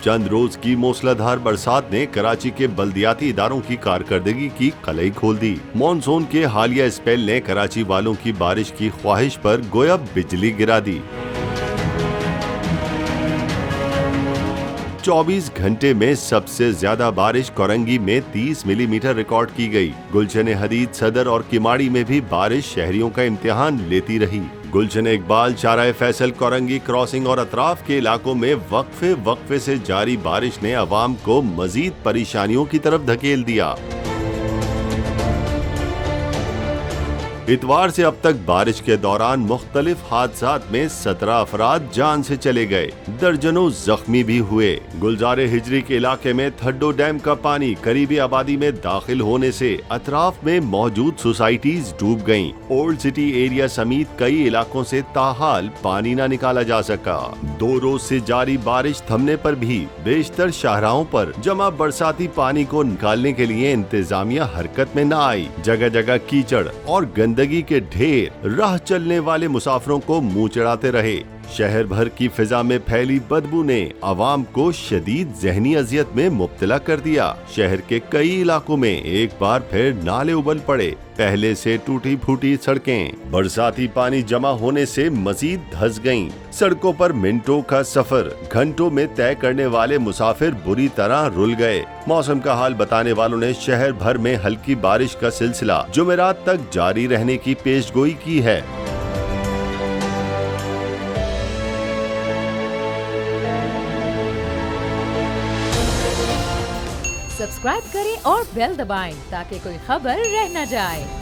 चंद रोज की मूसलाधार बरसात ने कराची के बल्दियाती इदारों की कारकर्दगी की कलई खोल दी। मॉनसून के हालिया स्पेल ने कराची वालों की बारिश की ख्वाहिश पर गोया बिजली गिरा दी। 24 घंटे में सबसे ज्यादा बारिश कोरंगी में 30 मिलीमीटर रिकॉर्ड की गई। गुलशन हदीद, सदर और किमाड़ी में भी बारिश शहरियों का इम्तिहान लेती रही। गुलशन इकबाल, चाराए फैसल, कोरंगी क्रॉसिंग और अतराफ के इलाकों में वक्फे से जारी बारिश ने अवाम को मजीद परेशानियों की तरफ धकेल दिया। इतवार से अब तक बारिश के दौरान मुख्तलिफ हादसात में 17 अफराद जान से चले गए, दर्जनों जख्मी भी हुए। गुलजारे हिजरी के इलाके में थड्डो डैम का पानी करीबी आबादी में दाखिल होने से अतराफ में मौजूद सोसाइटीज डूब गईं। ओल्ड सिटी एरिया समेत कई इलाकों से ताहाल पानी न निकाला जा सका। 2 रोज से जारी बारिश थमने पर भी बेशतर शाहराहों पर जमा बरसाती पानी को निकालने के लिए इंतजामिया हरकत में न आई। जगह जगह कीचड़ और गंदगी के ढेर राह चलने वाले मुसाफिरों को मुंह चढ़ाते रहे। शहर भर की फिजा में फैली बदबू ने अवाम को शदीद जहनी अजियत में मुब्तला कर दिया। शहर के कई इलाकों में एक बार फिर नाले उबल पड़े। पहले से टूटी फूटी सड़कें बरसाती पानी जमा होने से मजीद धंस गईं। सड़कों पर मिनटों का सफर घंटों में तय करने वाले मुसाफिर बुरी तरह रुल गए। मौसम का हाल बताने वालों ने शहर भर में हल्की बारिश का सिलसिला जुमेरात तक जारी रहने की पेशगोई की है। सब्सक्राइब करें और बेल दबाएं ताकि कोई खबर रह न जाए।